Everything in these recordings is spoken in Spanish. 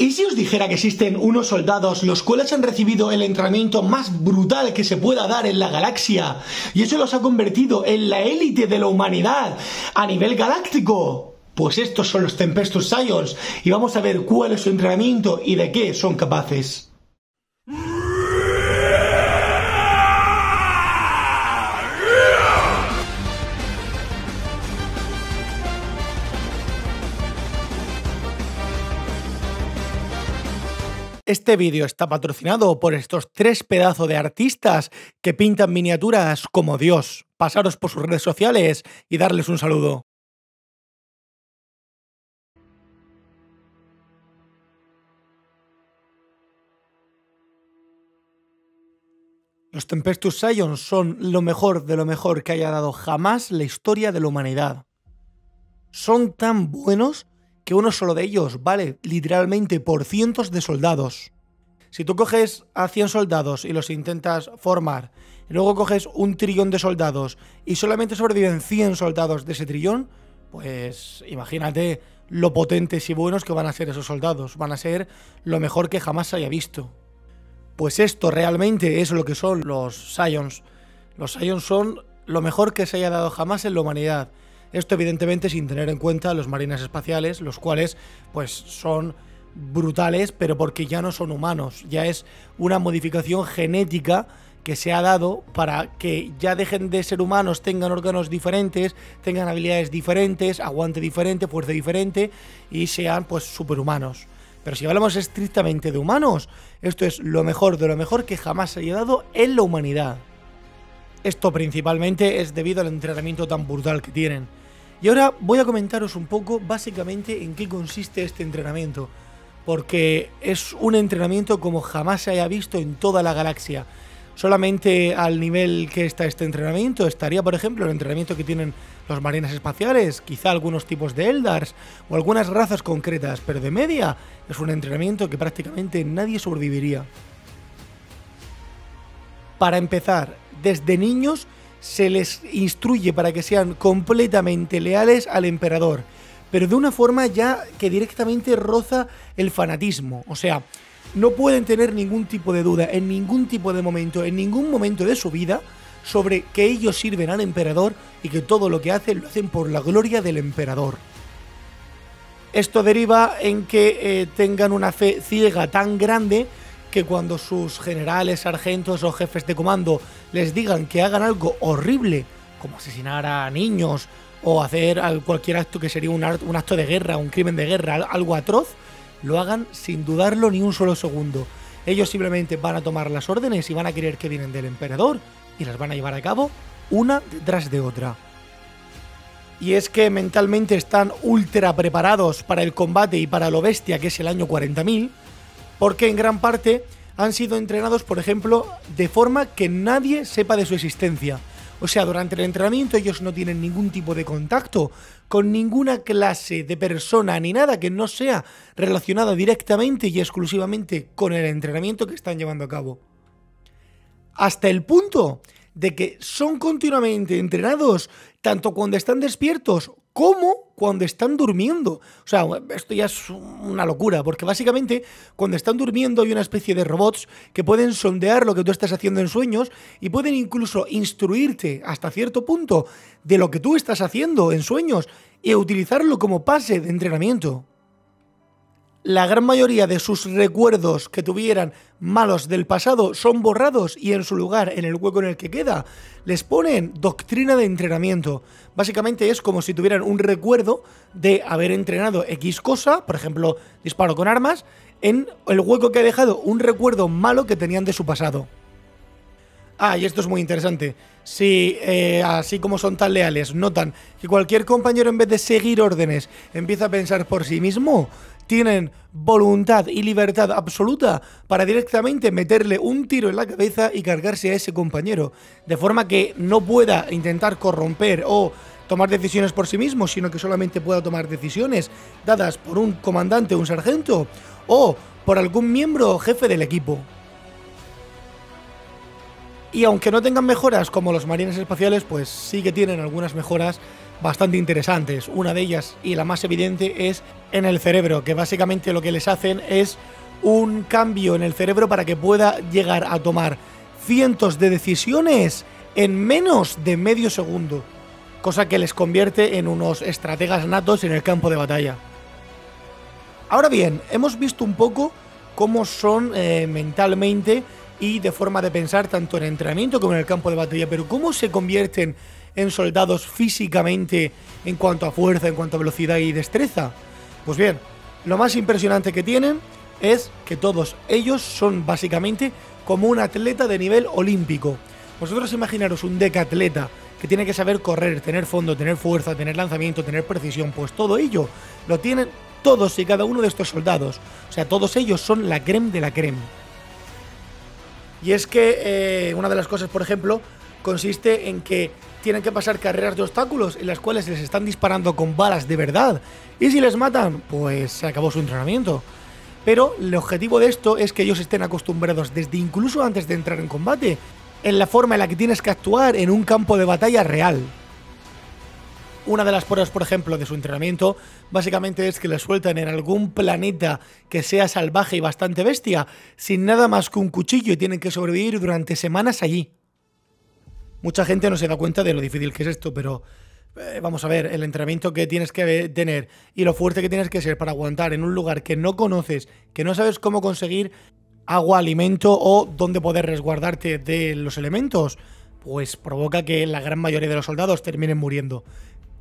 ¿Y si os dijera que existen unos soldados los cuales han recibido el entrenamiento más brutal que se pueda dar en la galaxia y eso los ha convertido en la élite de la humanidad a nivel galáctico? Pues estos son los Tempestus Scions y vamos a ver cuál es su entrenamiento y de qué son capaces. Este vídeo está patrocinado por estos tres pedazos de artistas que pintan miniaturas como Dios. Pasaros por sus redes sociales y darles un saludo. Los Tempestus Scions son lo mejor de lo mejor que haya dado jamás la historia de la humanidad. Son tan buenos que uno solo de ellos vale literalmente por cientos de soldados. Si tú coges a 100 soldados y los intentas formar, y luego coges 1 trillón de soldados y solamente sobreviven 100 soldados de ese trillón, pues imagínate lo potentes y buenos que van a ser esos soldados. Van a ser lo mejor que jamás se haya visto. Pues esto realmente es lo que son los Scions. Los Scions son lo mejor que se haya dado jamás en la humanidad. Esto evidentemente sin tener en cuenta los marines espaciales, los cuales pues son brutales, pero porque ya no son humanos. Ya es una modificación genética que se ha dado para que ya dejen de ser humanos, tengan órganos diferentes, tengan habilidades diferentes, aguante diferente, fuerza diferente y sean pues superhumanos. Pero si hablamos estrictamente de humanos, esto es lo mejor de lo mejor que jamás se haya dado en la humanidad. Esto principalmente es debido al entrenamiento tan brutal que tienen. Y ahora voy a comentaros un poco básicamente en qué consiste este entrenamiento, porque es un entrenamiento como jamás se haya visto en toda la galaxia. Solamente al nivel que está este entrenamiento estaría, por ejemplo, el entrenamiento que tienen los marines espaciales, quizá algunos tipos de Eldars o algunas razas concretas, pero de media es un entrenamiento que prácticamente nadie sobreviviría. Para empezar, desde niños se les instruye para que sean completamente leales al emperador, pero de una forma ya que directamente roza el fanatismo. O sea, no pueden tener ningún tipo de duda en ningún tipo de momento, en ningún momento de su vida, sobre que ellos sirven al emperador y que todo lo que hacen lo hacen por la gloria del emperador. Esto deriva en que tengan una fe ciega tan grande que cuando sus generales, sargentos o jefes de comando les digan que hagan algo horrible, como asesinar a niños o hacer cualquier acto que sería un acto de guerra, un crimen de guerra, algo atroz, lo hagan sin dudarlo ni un solo segundo. Ellos simplemente van a tomar las órdenes y van a creer que vienen del emperador y las van a llevar a cabo una detrás de otra. Y es que mentalmente están ultra preparados para el combate y para lo bestia que es el año 40.000, porque en gran parte han sido entrenados, por ejemplo, de forma que nadie sepa de su existencia. O sea, durante el entrenamiento ellos no tienen ningún tipo de contacto con ninguna clase de persona ni nada que no sea relacionada directamente y exclusivamente con el entrenamiento que están llevando a cabo. Hasta el punto de que son continuamente entrenados tanto cuando están despiertos como cuando están durmiendo. O sea, esto ya es una locura, porque básicamente cuando están durmiendo hay una especie de robots que pueden sondear lo que tú estás haciendo en sueños y pueden incluso instruirte hasta cierto punto de lo que tú estás haciendo en sueños y utilizarlo como pase de entrenamiento. La gran mayoría de sus recuerdos que tuvieran malos del pasado son borrados y en su lugar, en el hueco en el que queda, les ponen doctrina de entrenamiento. Básicamente es como si tuvieran un recuerdo de haber entrenado X cosa, por ejemplo, disparo con armas, en el hueco que ha dejado un recuerdo malo que tenían de su pasado. Ah, y esto es muy interesante. Si, así como son tan leales, notan que cualquier compañero en vez de seguir órdenes empieza a pensar por sí mismo, tienen voluntad y libertad absoluta para directamente meterle un tiro en la cabeza y cargarse a ese compañero, de forma que no pueda intentar corromper o tomar decisiones por sí mismo, sino que solamente pueda tomar decisiones dadas por un comandante o un sargento o por algún miembro o jefe del equipo. Y aunque no tengan mejoras como los marines espaciales, pues sí que tienen algunas mejoras bastante interesantes. Una de ellas, y la más evidente, es en el cerebro, que básicamente lo que les hacen es un cambio en el cerebro para que pueda llegar a tomar cientos de decisiones en menos de medio segundo, cosa que les convierte en unos estrategas natos en el campo de batalla. Ahora bien, hemos visto un poco cómo son mentalmente y de forma de pensar tanto en entrenamiento como en el campo de batalla, pero cómo se convierten en soldados físicamente en cuanto a fuerza, en cuanto a velocidad y destreza. Pues bien, lo más impresionante que tienen es que todos ellos son básicamente como un atleta de nivel olímpico. Vosotros imaginaros un decatleta que tiene que saber correr, tener fondo, tener fuerza, tener lanzamiento, tener precisión, pues todo ello lo tienen todos y cada uno de estos soldados. O sea, todos ellos son la creme de la creme. Y es que una de las cosas, por ejemplo, consiste en que tienen que pasar carreras de obstáculos en las cuales les están disparando con balas de verdad. Y si les matan, pues se acabó su entrenamiento. Pero el objetivo de esto es que ellos estén acostumbrados desde incluso antes de entrar en combate, en la forma en la que tienes que actuar en un campo de batalla real. Una de las pruebas, por ejemplo, de su entrenamiento, básicamente es que les sueltan en algún planeta que sea salvaje y bastante bestia, sin nada más que un cuchillo, y tienen que sobrevivir durante semanas allí. Mucha gente no se da cuenta de lo difícil que es esto, pero vamos a ver, el entrenamiento que tienes que tener y lo fuerte que tienes que ser para aguantar en un lugar que no conoces, que no sabes cómo conseguir agua, alimento o dónde poder resguardarte de los elementos, pues provoca que la gran mayoría de los soldados terminen muriendo.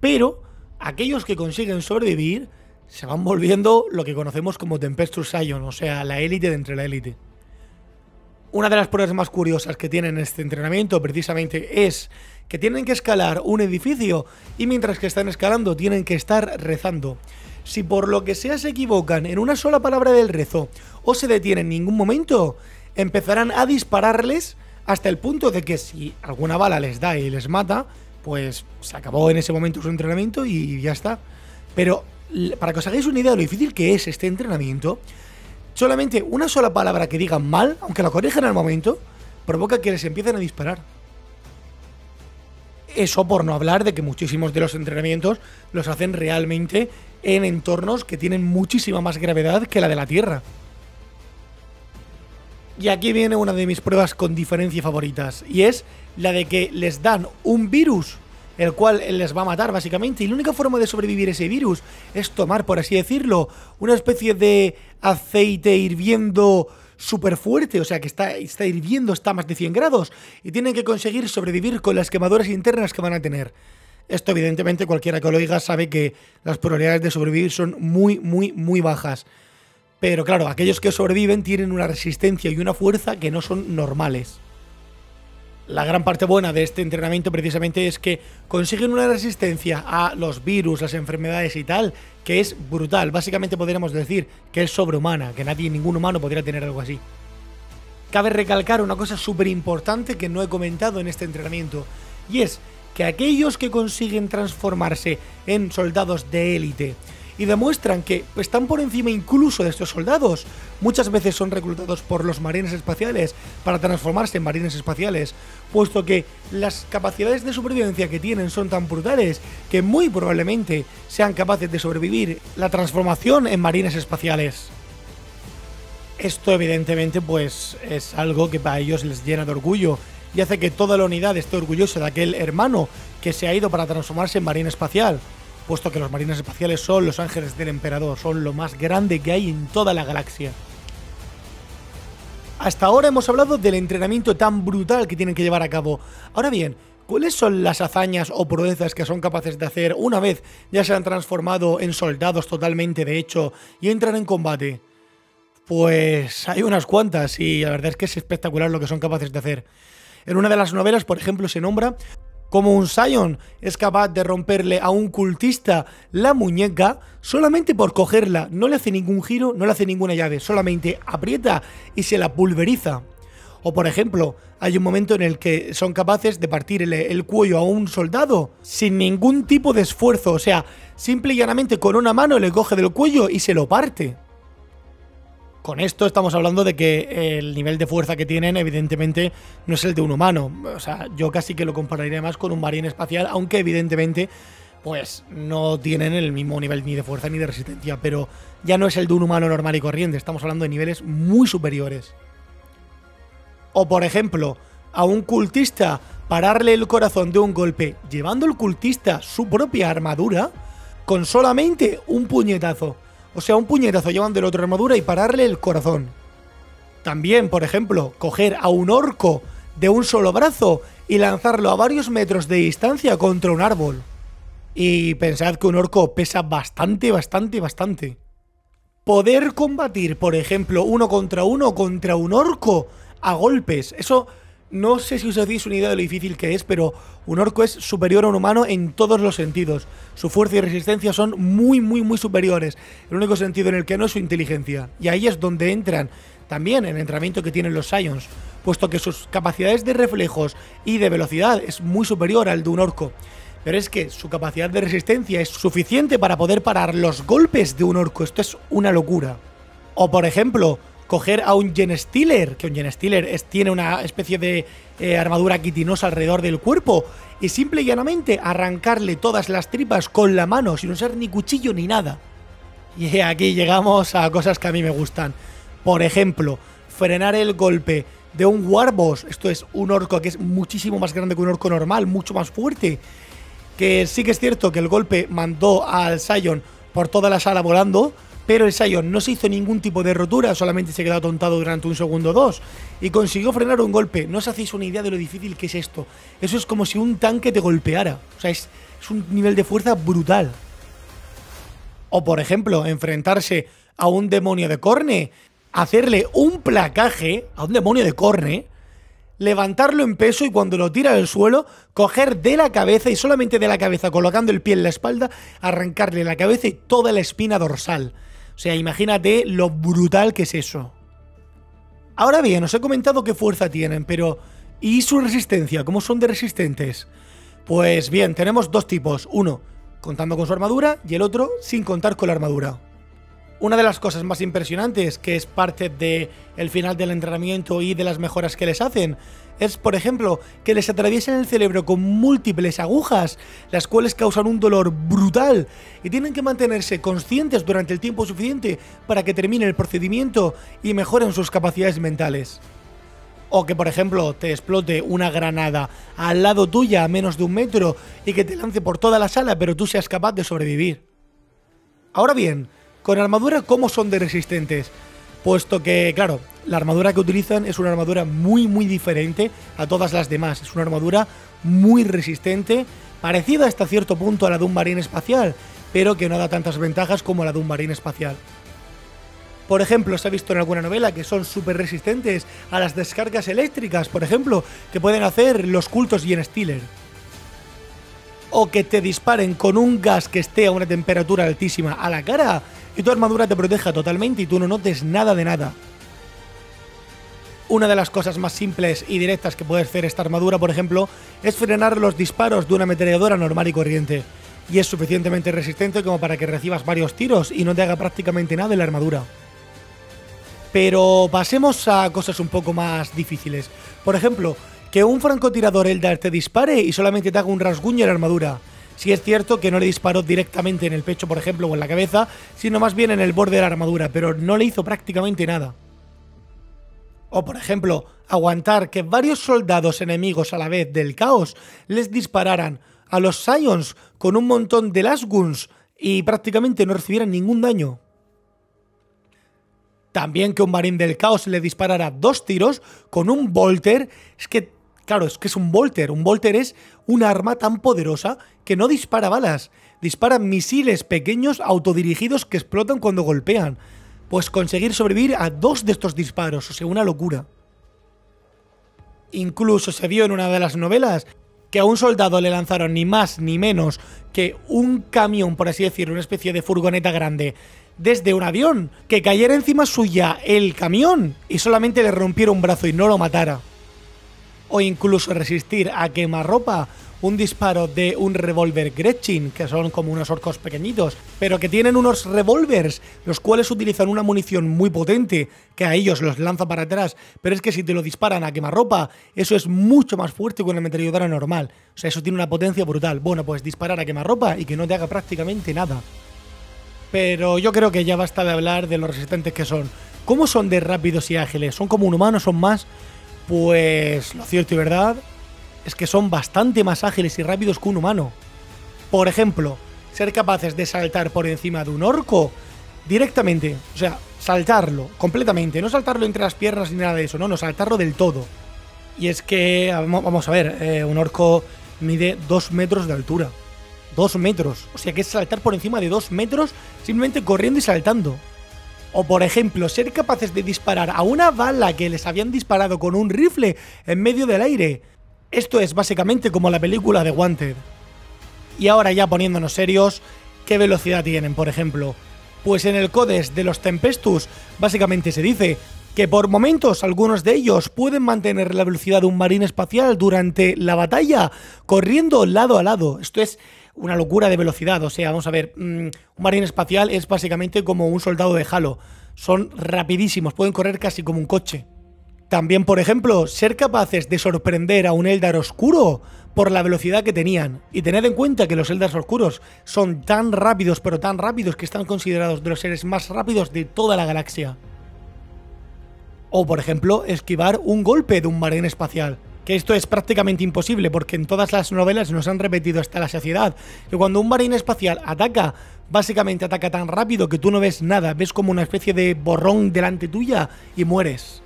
Pero aquellos que consiguen sobrevivir se van volviendo lo que conocemos como Tempestuous Scion, o sea, la élite de entre la élite. Una de las pruebas más curiosas que tienen en este entrenamiento precisamente es que tienen que escalar un edificio y mientras que están escalando tienen que estar rezando. Si por lo que sea se equivocan en una sola palabra del rezo o se detienen en ningún momento, empezarán a dispararles hasta el punto de que si alguna bala les da y les mata, pues se acabó en ese momento su entrenamiento y ya está. Pero para que os hagáis una idea de lo difícil que es este entrenamiento, solamente una sola palabra que digan mal, aunque la corrijan al momento, provoca que les empiecen a disparar. Eso por no hablar de que muchísimos de los entrenamientos los hacen realmente en entornos que tienen muchísima más gravedad que la de la Tierra. Y aquí viene una de mis pruebas con diferencia favoritas, y es la de que les dan un virus, el cual les va a matar básicamente, y la única forma de sobrevivir ese virus es tomar, por así decirlo, una especie de aceite hirviendo súper fuerte, o sea que está hirviendo, está a más de 100 grados, y tienen que conseguir sobrevivir con las quemaduras internas que van a tener. Esto evidentemente cualquiera que lo oiga sabe que las probabilidades de sobrevivir son muy bajas. Pero claro, aquellos que sobreviven tienen una resistencia y una fuerza que no son normales. La gran parte buena de este entrenamiento precisamente es que consiguen una resistencia a los virus, las enfermedades y tal, que es brutal. Básicamente podríamos decir que es sobrehumana, que ningún humano podría tener algo así. Cabe recalcar una cosa súper importante que no he comentado en este entrenamiento, y es que aquellos que consiguen transformarse en soldados de élite y demuestran que están por encima incluso de estos soldados, muchas veces son reclutados por los marines espaciales para transformarse en marines espaciales, puesto que las capacidades de supervivencia que tienen son tan brutales que muy probablemente sean capaces de sobrevivir la transformación en marines espaciales. Esto evidentemente pues es algo que para ellos les llena de orgullo y hace que toda la unidad esté orgullosa de aquel hermano que se ha ido para transformarse en marine espacial, puesto que los marines espaciales son los ángeles del emperador, son lo más grande que hay en toda la galaxia. Hasta ahora hemos hablado del entrenamiento tan brutal que tienen que llevar a cabo. Ahora bien, ¿cuáles son las hazañas o proezas que son capaces de hacer una vez ya se han transformado en soldados totalmente de hecho y entran en combate? Pues hay unas cuantas y la verdad es que es espectacular lo que son capaces de hacer. En una de las novelas, por ejemplo, se nombra como un Scion es capaz de romperle a un cultista la muñeca solamente por cogerla. No le hace ningún giro, no le hace ninguna llave, solamente aprieta y se la pulveriza. O por ejemplo, hay un momento en el que son capaces de partirle el cuello a un soldado sin ningún tipo de esfuerzo, o sea, simple y llanamente con una mano le coge del cuello y se lo parte. Con esto estamos hablando de que el nivel de fuerza que tienen evidentemente no es el de un humano. O sea, yo casi que lo compararía más con un marín espacial, aunque evidentemente pues no tienen el mismo nivel ni de fuerza ni de resistencia, pero ya no es el de un humano normal y corriente, estamos hablando de niveles muy superiores. O por ejemplo, a un cultista pararle el corazón de un golpe llevando el cultista su propia armadura con solamente un puñetazo. O sea, un puñetazo llevando la otra armadura y pararle el corazón. También, por ejemplo, coger a un orco de un solo brazo y lanzarlo a varios metros de distancia contra un árbol. Y pensad que un orco pesa bastante. Poder combatir, por ejemplo, uno contra un orco a golpes. Eso no sé si os hacéis una idea de lo difícil que es, pero un orco es superior a un humano en todos los sentidos. Su fuerza y resistencia son muy superiores. El único sentido en el que no es su inteligencia. Y ahí es donde entran también el entrenamiento que tienen los Scions, puesto que sus capacidades de reflejos y de velocidad es muy superior al de un orco. Pero es que su capacidad de resistencia es suficiente para poder parar los golpes de un orco. Esto es una locura. O por ejemplo, coger a un Genestealer, que un Genestealer tiene una especie de armadura quitinosa alrededor del cuerpo, y simple y llanamente arrancarle todas las tripas con la mano, sin usar ni cuchillo ni nada. Y aquí llegamos a cosas que a mí me gustan. Por ejemplo, frenar el golpe de un Warboss. Esto es un orco que es muchísimo más grande que un orco normal, mucho más fuerte. Que sí que es cierto que el golpe mandó al Scion por toda la sala volando, pero el Scion no se hizo ningún tipo de rotura, solamente se quedó atontado durante un segundo o dos y consiguió frenar un golpe. No os hacéis una idea de lo difícil que es esto. Eso es como si un tanque te golpeara. O sea, es un nivel de fuerza brutal. O por ejemplo, enfrentarse a un demonio de Khorne, hacerle un placaje a un demonio de Khorne, levantarlo en peso y cuando lo tira al suelo, coger de la cabeza y solamente de la cabeza, colocando el pie en la espalda, arrancarle la cabeza y toda la espina dorsal. O sea, imagínate lo brutal que es eso. Ahora bien, os he comentado qué fuerza tienen, pero ¿y su resistencia? ¿Cómo son de resistentes? Pues bien, tenemos dos tipos. Uno, contando con su armadura, y el otro, sin contar con la armadura. Una de las cosas más impresionantes, que es parte del final del entrenamiento y de las mejoras que les hacen, es, por ejemplo, que les atraviesen el cerebro con múltiples agujas, las cuales causan un dolor brutal y tienen que mantenerse conscientes durante el tiempo suficiente para que termine el procedimiento y mejoren sus capacidades mentales. O que, por ejemplo, te explote una granada al lado tuya a menos de 1 metro y que te lance por toda la sala, pero tú seas capaz de sobrevivir. Ahora bien, con armadura, ¿cómo son de resistentes? Puesto que, claro, la armadura que utilizan es una armadura muy diferente a todas las demás. Es una armadura muy resistente, parecida hasta cierto punto a la de un marín espacial, pero que no da tantas ventajas como la de un marín espacial. Por ejemplo, se ha visto en alguna novela que son súper resistentes a las descargas eléctricas, por ejemplo, que pueden hacer los cultos Genestealer. O que te disparen con un gas que esté a una temperatura altísima a la cara y tu armadura te proteja totalmente y tú no notes nada de nada. Una de las cosas más simples y directas que puede hacer esta armadura, por ejemplo, es frenar los disparos de una ametralladora normal y corriente. Y es suficientemente resistente como para que recibas varios tiros y no te haga prácticamente nada en la armadura. Pero pasemos a cosas un poco más difíciles. Por ejemplo, que un francotirador Eldar te dispare y solamente te haga un rasguño en la armadura. Sí es cierto que no le disparó directamente en el pecho, por ejemplo, o en la cabeza, sino más bien en el borde de la armadura, pero no le hizo prácticamente nada. O por ejemplo, aguantar que varios soldados enemigos a la vez del caos les dispararan a los Scions con un montón de lasguns y prácticamente no recibieran ningún daño. También que un marín del caos le disparara 2 tiros con un bolter. Es que, claro, es que es un bolter. Un bolter es un arma tan poderosa que no dispara balas. Dispara misiles pequeños autodirigidos que explotan cuando golpean. Pues conseguir sobrevivir a 2 de estos disparos, o sea, una locura. Incluso se vio en una de las novelas que a un soldado le lanzaron ni más ni menos que un camión, por así decirlo, una especie de furgoneta grande, desde un avión, que cayera encima suya el camión y solamente le rompiera un brazo y no lo matara. O incluso resistir a quemarropa un disparo de un revólver Gretchen, que son como unos orcos pequeñitos, pero que tienen unos revólvers, los cuales utilizan una munición muy potente, que a ellos los lanza para atrás, pero es que si te lo disparan a quemarropa, eso es mucho más fuerte que una ametralladora normal. O sea, eso tiene una potencia brutal. Bueno, pues disparar a quemarropa y que no te haga prácticamente nada. Pero yo creo que ya basta de hablar de lo resistentes que son. ¿Cómo son de rápidos y ágiles? ¿Son como un humano? ¿Son más? Pues lo cierto y verdad es que son bastante más ágiles y rápidos que un humano. Por ejemplo, ser capaces de saltar por encima de un orco directamente, o sea, saltarlo completamente, no saltarlo entre las piernas ni nada de eso, no, saltarlo del todo. Y es que, vamos a ver, un orco mide 2 metros de altura. 2 metros, o sea que es saltar por encima de 2 metros simplemente corriendo y saltando. O por ejemplo, ser capaces de disparar a una bala que les habían disparado con un rifle en medio del aire. Esto es básicamente como la película de Wanted. Y ahora ya poniéndonos serios, ¿qué velocidad tienen, por ejemplo? Pues en el Codex de los Tempestus básicamente se dice que por momentos algunos de ellos pueden mantener la velocidad de un marín espacial durante la batalla, corriendo lado a lado. Esto es una locura de velocidad, o sea, vamos a ver, un marín espacial es básicamente como un soldado de Halo. Son rapidísimos, pueden correr casi como un coche. También, por ejemplo, ser capaces de sorprender a un Eldar oscuro por la velocidad que tenían. Y tened en cuenta que los Eldar oscuros son tan rápidos, pero tan rápidos, que están considerados de los seres más rápidos de toda la galaxia. O, por ejemplo, esquivar un golpe de un marín espacial. Que esto es prácticamente imposible porque en todas las novelas nos han repetido hasta la saciedad que cuando un marín espacial ataca, básicamente ataca tan rápido que tú no ves nada, ves como una especie de borrón delante tuya y mueres.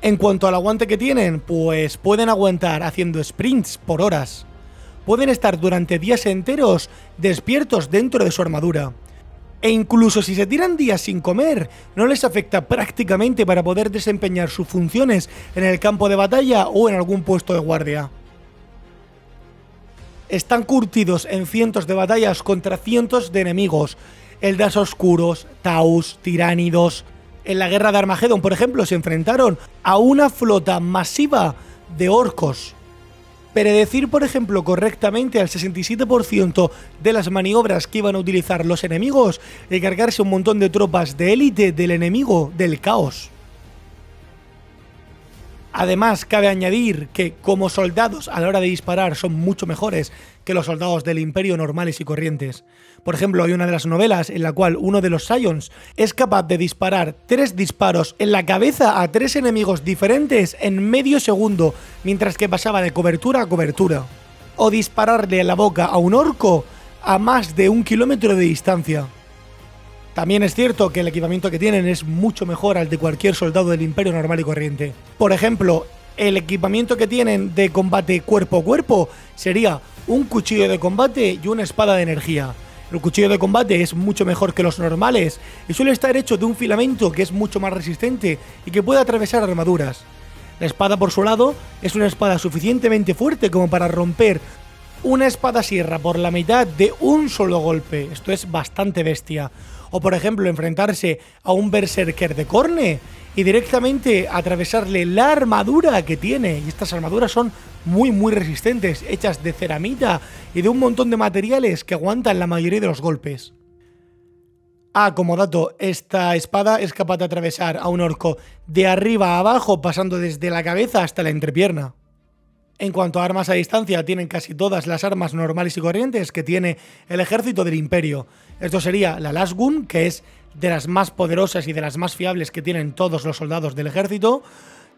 En cuanto al aguante que tienen, pues pueden aguantar haciendo sprints por horas. Pueden estar durante días enteros despiertos dentro de su armadura. E incluso si se tiran días sin comer, no les afecta prácticamente para poder desempeñar sus funciones en el campo de batalla o en algún puesto de guardia. Están curtidos en cientos de batallas contra cientos de enemigos, Eldar oscuros, Taus, tiránidos. En la guerra de Armagedón, por ejemplo, se enfrentaron a una flota masiva de orcos. Predecir, por ejemplo, correctamente al 67% de las maniobras que iban a utilizar los enemigos y cargarse un montón de tropas de élite del enemigo del caos. Además, cabe añadir que como soldados a la hora de disparar son mucho mejores que los soldados del Imperio normales y corrientes. Por ejemplo, hay una de las novelas en la cual uno de los Scions es capaz de disparar 3 disparos en la cabeza a 3 enemigos diferentes en medio segundo, mientras que pasaba de cobertura a cobertura. O dispararle a la boca a un orco a más de 1 kilómetro de distancia. También es cierto que el equipamiento que tienen es mucho mejor al de cualquier soldado del Imperio normal y corriente. Por ejemplo, el equipamiento que tienen de combate cuerpo a cuerpo sería un cuchillo de combate y una espada de energía. El cuchillo de combate es mucho mejor que los normales y suele estar hecho de un filamento que es mucho más resistente y que puede atravesar armaduras. La espada, por su lado, es una espada suficientemente fuerte como para romper una espada sierra por la mitad de un solo golpe. Esto es bastante bestia. O por ejemplo, enfrentarse a un berserker de Khorne y directamente atravesarle la armadura que tiene. Y estas armaduras son muy resistentes, hechas de ceramita y de un montón de materiales que aguantan la mayoría de los golpes. Como dato, esta espada es capaz de atravesar a un orco de arriba a abajo, pasando desde la cabeza hasta la entrepierna. En cuanto a armas a distancia, tienen casi todas las armas normales y corrientes que tiene el ejército del Imperio. Esto sería la Lasgun, que es de las más poderosas y de las más fiables que tienen todos los soldados del ejército,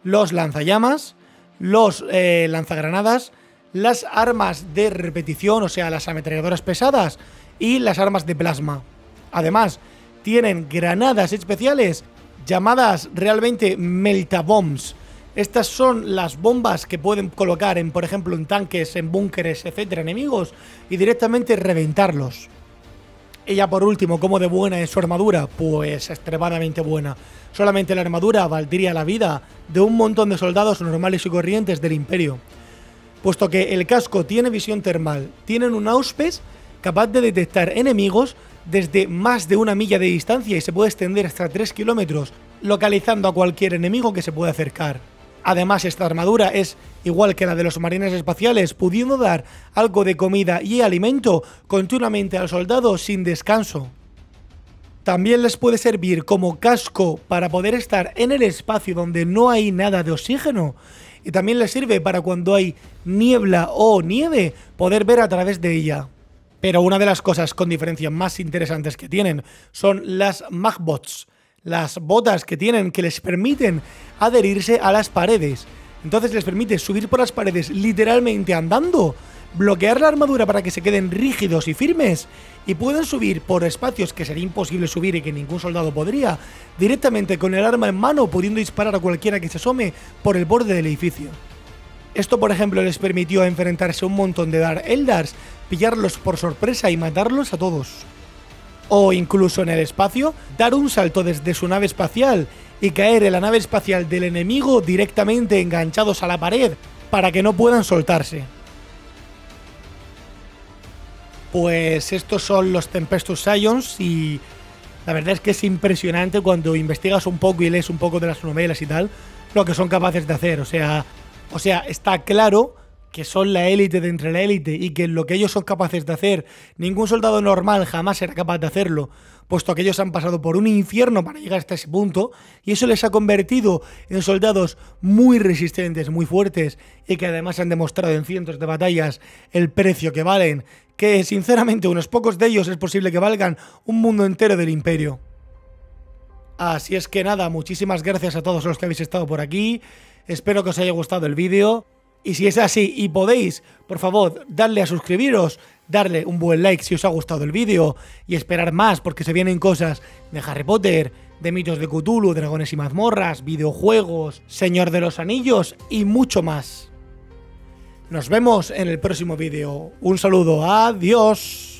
los lanzallamas, los lanzagranadas, las armas de repetición, o sea, las ametralladoras pesadas, y las armas de plasma. Además, tienen granadas especiales llamadas realmente Meltabombs. Estas son las bombas que pueden colocar en, por ejemplo, en tanques, en búnkeres, etcétera, enemigos, y directamente reventarlos. Y ya por último, ¿cómo de buena es su armadura? Pues extremadamente buena. Solamente la armadura valdría la vida de un montón de soldados normales y corrientes del Imperio. Puesto que el casco tiene visión termal, tienen un Auspex capaz de detectar enemigos desde más de 1 milla de distancia y se puede extender hasta 3 kilómetros, localizando a cualquier enemigo que se pueda acercar. Además, esta armadura es igual que la de los marines espaciales, pudiendo dar algo de comida y alimento continuamente al soldado sin descanso. También les puede servir como casco para poder estar en el espacio donde no hay nada de oxígeno. Y también les sirve para cuando hay niebla o nieve, poder ver a través de ella. Pero una de las cosas con diferencia más interesantes que tienen son las magbots, las botas que tienen que les permiten adherirse a las paredes. Entonces les permite subir por las paredes literalmente andando, bloquear la armadura para que se queden rígidos y firmes, y pueden subir por espacios que sería imposible subir y que ningún soldado podría, directamente con el arma en mano, pudiendo disparar a cualquiera que se asome por el borde del edificio. Esto, por ejemplo, les permitió enfrentarse a un montón de Dark Eldars, pillarlos por sorpresa y matarlos a todos. O incluso en el espacio, dar un salto desde su nave espacial y caer en la nave espacial del enemigo directamente enganchados a la pared para que no puedan soltarse. Pues estos son los Tempestus Scions y la verdad es que es impresionante cuando investigas un poco y lees un poco de las novelas y tal, lo que son capaces de hacer. O sea, está claro que son la élite de entre la élite y que lo que ellos son capaces de hacer, ningún soldado normal jamás será capaz de hacerlo, puesto que ellos han pasado por un infierno para llegar hasta ese punto, y eso les ha convertido en soldados muy resistentes, muy fuertes, y que además han demostrado en cientos de batallas el precio que valen, que sinceramente unos pocos de ellos es posible que valgan un mundo entero del imperio. Así es que nada, muchísimas gracias a todos los que habéis estado por aquí, espero que os haya gustado el vídeo. Y si es así y podéis, por favor, darle a suscribiros, darle un buen like si os ha gustado el vídeo y esperar más porque se vienen cosas de Harry Potter, de mitos de Cthulhu, dragones y mazmorras, videojuegos, Señor de los Anillos y mucho más. Nos vemos en el próximo vídeo. Un saludo, adiós.